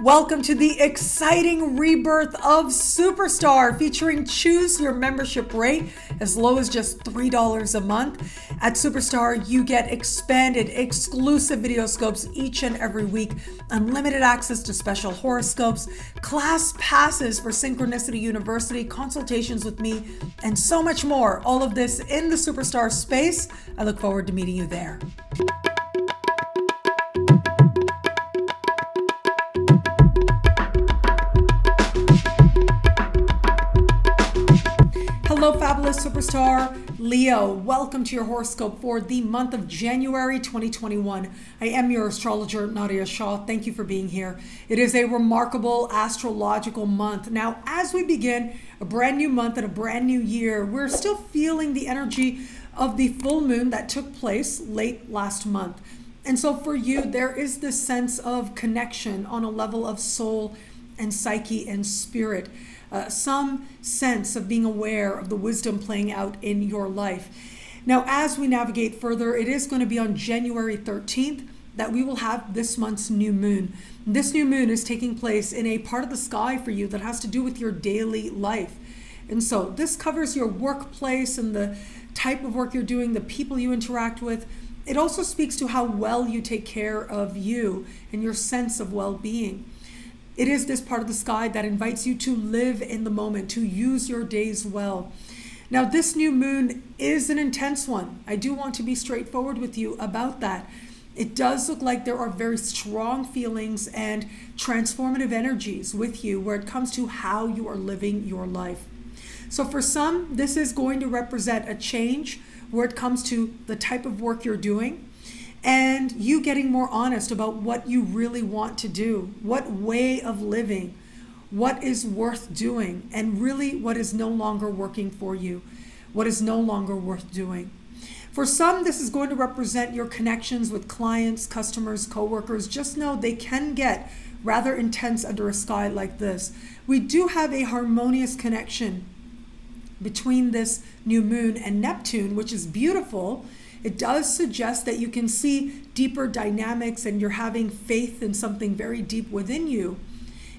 Welcome to the exciting rebirth of Superstar, featuring choose your membership rate as low as just $3 a month. At Superstar, you get expanded, exclusive videoscopes each and every week, unlimited access to special horoscopes, class passes for Synchronicity University, consultations with me, and so much more. All of this in the Superstar space. I look forward to meeting you there. Hello, fabulous superstar Leo. Welcome to your horoscope for the month of January 2021. I am your astrologer, Nadiya Shah. Thank you for being here. It is a remarkable astrological month. Now, as we begin a brand new month and a brand new year, we're still feeling the energy of the full moon that took place late last month. And so for you, there is this sense of connection on a level of soul and psyche and spirit. Some sense of being aware of the wisdom playing out in your life. Now, as we navigate further, it is going to be on January 13th that we will have this month's new moon. This new moon is taking place in a part of the sky for you that has to do with your daily life. And so this covers your workplace and the type of work you're doing, the people you interact with. It also speaks to how well you take care of you and your sense of well-being. It is this part of the sky that invites you to live in the moment, to use your days well. Now, this new moon is an intense one. I do want to be straightforward with you about that. It does look like there are very strong feelings and transformative energies with you where it comes to how you are living your life. So for some, this is going to represent a change where it comes to the type of work you're doing, and you getting more honest about what you really want to do, what way of living, what is worth doing, and really what is no longer working for you, what is no longer worth doing. For some, this is going to represent your connections with clients, customers, coworkers. Just know they can get rather intense under a sky like this. We do have a harmonious connection between this new moon and Neptune, which is beautiful. It does suggest that you can see deeper dynamics and you're having faith in something very deep within you.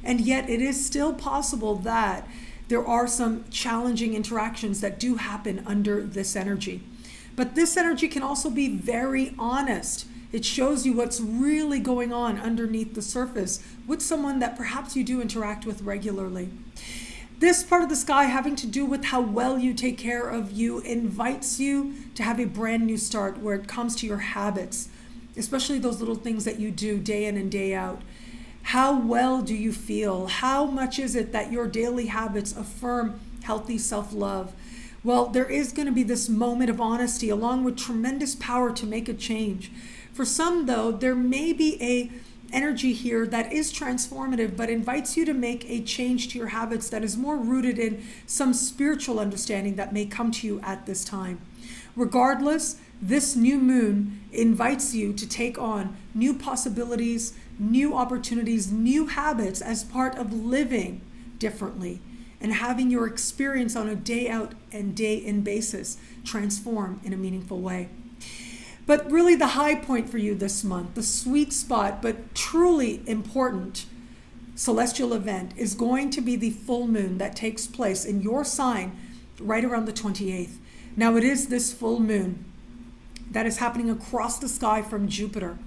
And yet it is still possible that there are some challenging interactions that do happen under this energy. But this energy can also be very honest. It shows you what's really going on underneath the surface with someone that perhaps you do interact with regularly. This part of the sky, having to do with how well you take care of you, invites you to have a brand new start where it comes to your habits, especially those little things that you do day in and day out. How well do you feel? How much is it that your daily habits affirm healthy self-love? Well, there is going to be this moment of honesty along with tremendous power to make a change. For some, though, there may be a energy here that is transformative, but invites you to make a change to your habits that is more rooted in some spiritual understanding that may come to you at this time. Regardless, this new moon invites you to take on new possibilities, new opportunities, new habits as part of living differently and having your experience on a day out and day in basis transform in a meaningful way. But really the high point for you this month, the sweet spot, but truly important celestial event is going to be the full moon that takes place in your sign right around the 28th. Now it is this full moon that is happening across the sky from Jupiter.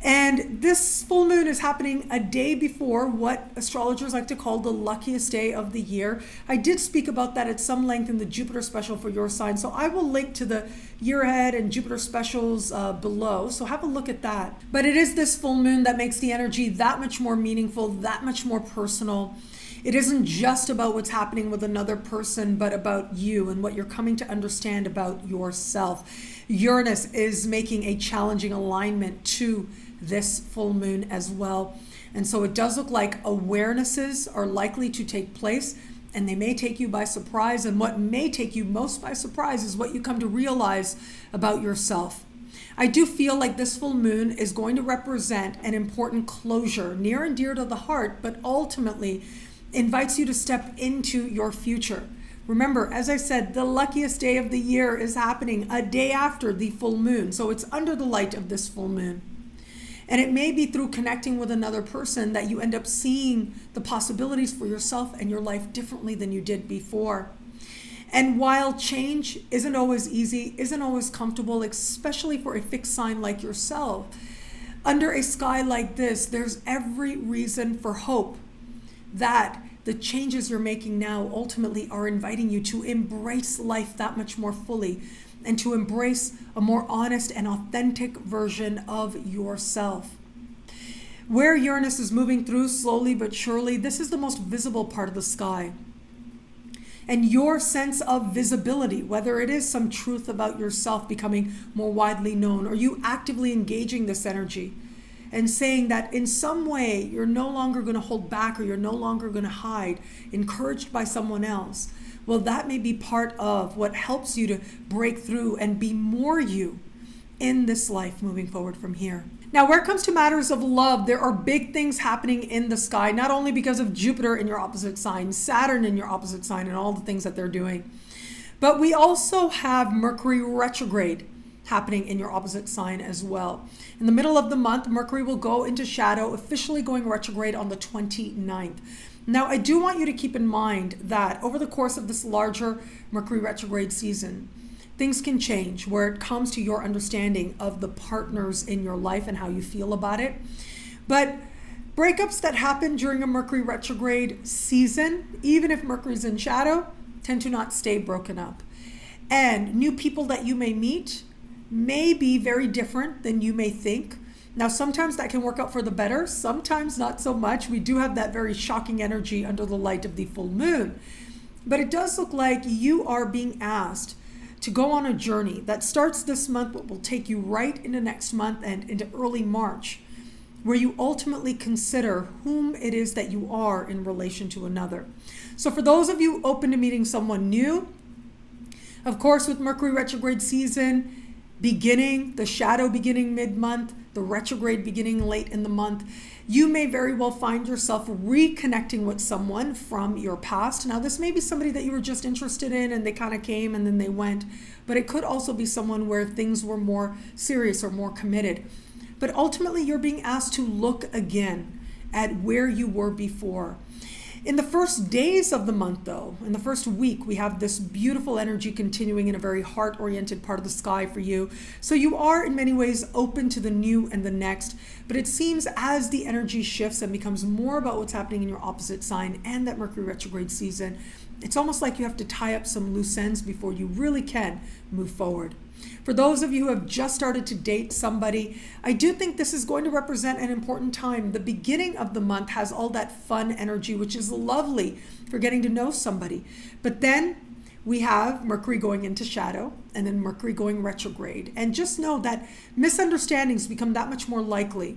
And this full moon is happening a day before what astrologers like to call the luckiest day of the year. I did speak about that at some length in the Jupiter special for your sign. So I will link to the year ahead and Jupiter specials below. So have a look at that. But it is this full moon that makes the energy that much more meaningful, that much more personal. It isn't just about what's happening with another person, but about you and what you're coming to understand about yourself. Uranus is making a challenging alignment to this full moon as well. And so it does look like awarenesses are likely to take place, and they may take you by surprise. And what may take you most by surprise is what you come to realize about yourself. I do feel like this full moon is going to represent an important closure near and dear to the heart, but ultimately invites you to step into your future. Remember, as I said, the luckiest day of the year is happening a day after the full moon. So it's under the light of this full moon. And it may be through connecting with another person that you end up seeing the possibilities for yourself and your life differently than you did before. And while change isn't always easy, isn't always comfortable, especially for a fixed sign like yourself, under a sky like this, there's every reason for hope that the changes you're making now ultimately are inviting you to embrace life that much more fully and to embrace a more honest and authentic version of yourself. Where Uranus is moving through slowly but surely, this is the most visible part of the sky. And your sense of visibility, whether it is some truth about yourself becoming more widely known, or you actively engaging this energy and saying that in some way you're no longer going to hold back or you're no longer going to hide, encouraged by someone else, well, that may be part of what helps you to break through and be more you in this life moving forward from here. Now, where it comes to matters of love, there are big things happening in the sky, not only because of Jupiter in your opposite sign, Saturn in your opposite sign, and all the things that they're doing, but we also have Mercury retrograde happening in your opposite sign as well. In the middle of the month, Mercury will go into shadow, officially going retrograde on the 29th. Now, I do want you to keep in mind that over the course of this larger Mercury retrograde season, things can change where it comes to your understanding of the partners in your life and how you feel about it. But breakups that happen during a Mercury retrograde season, even if Mercury's in shadow, tend to not stay broken up. And new people that you may meet may be very different than you may think. Now, sometimes that can work out for the better, sometimes not so much. We do have that very shocking energy under the light of the full moon. But it does look like you are being asked to go on a journey that starts this month, but will take you right into next month and into early March, where you ultimately consider whom it is that you are in relation to another. So for those of you open to meeting someone new, of course, with Mercury retrograde season beginning, the shadow beginning mid-month, the retrograde beginning late in the month, you may very well find yourself reconnecting with someone from your past. Now, this may be somebody that you were just interested in and they kind of came and then they went, but it could also be someone where things were more serious or more committed. But ultimately, you're being asked to look again at where you were before. In the first days of the month, though, in the first week, we have this beautiful energy continuing in a very heart-oriented part of the sky for you. So you are in many ways open to the new and the next, but it seems as the energy shifts and becomes more about what's happening in your opposite sign and that Mercury retrograde season, it's almost like you have to tie up some loose ends before you really can move forward. For those of you who have just started to date somebody, I do think this is going to represent an important time. The beginning of the month has all that fun energy, which is lovely for getting to know somebody. But then we have Mercury going into shadow and then Mercury going retrograde. And just know that misunderstandings become that much more likely.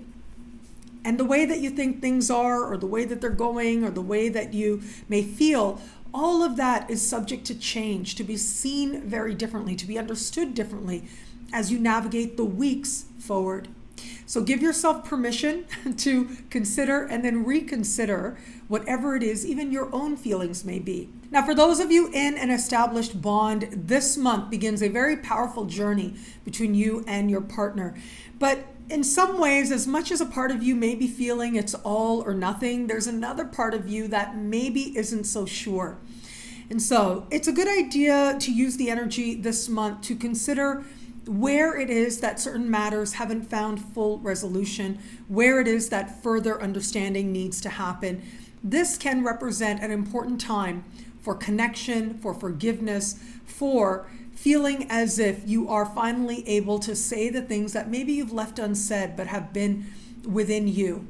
And the way that you think things are, or the way that they're going, or the way that you may feel, all of that is subject to change, to be seen very differently, to be understood differently as you navigate the weeks forward. So give yourself permission to consider and then reconsider whatever it is, even your own feelings may be. Now, for those of you in an established bond, this month begins a very powerful journey between you and your partner. But in some ways, as much as a part of you may be feeling it's all or nothing, there's another part of you that maybe isn't so sure. And so it's a good idea to use the energy this month to consider where it is that certain matters haven't found full resolution, where it is that further understanding needs to happen. This can represent an important time for connection, for forgiveness, for feeling as if you are finally able to say the things that maybe you've left unsaid but have been within you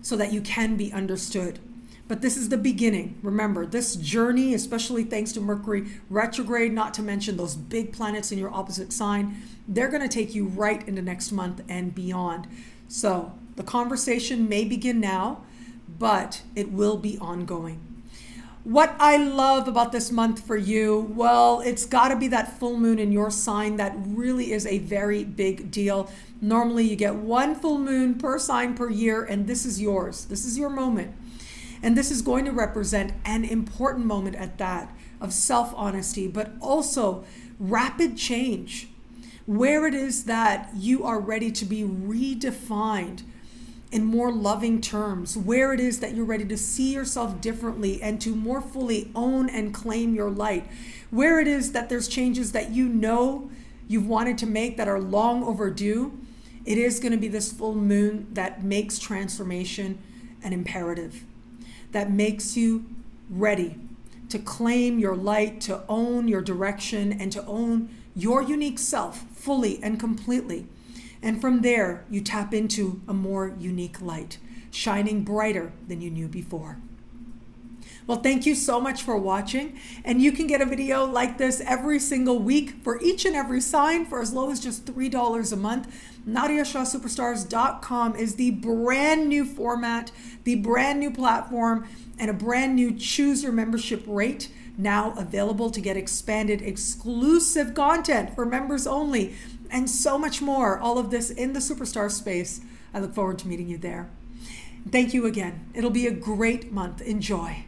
so that you can be understood. But this is the beginning. Remember, this journey, especially thanks to Mercury retrograde, not to mention those big planets in your opposite sign, they're going to take you right into next month and beyond. So the conversation may begin now, but it will be ongoing. What I love about this month for you, well, it's got to be that full moon in your sign. That really is a very big deal. Normally you get one full moon per sign per year, and this is yours. This is your moment. And this is going to represent an important moment at that of self-honesty, but also rapid change, where it is that you are ready to be redefined in more loving terms, where it is that you're ready to see yourself differently and to more fully own and claim your light, where it is that there's changes that you know you've wanted to make that are long overdue. It is going to be this full moon that makes transformation an imperative, that makes you ready to claim your light, to own your direction, and to own your unique self fully and completely. And from there, you tap into a more unique light, shining brighter than you knew before. Well, thank you so much for watching. And you can get a video like this every single week for each and every sign for as low as just $3 a month. NadiyaShahSuperstars.com is the brand new format, the brand new platform, and a brand new choose your membership rate now available to get expanded exclusive content for members only, and so much more. All of this in the Superstar space. I look forward to meeting you there. Thank you again. It'll be a great month. Enjoy.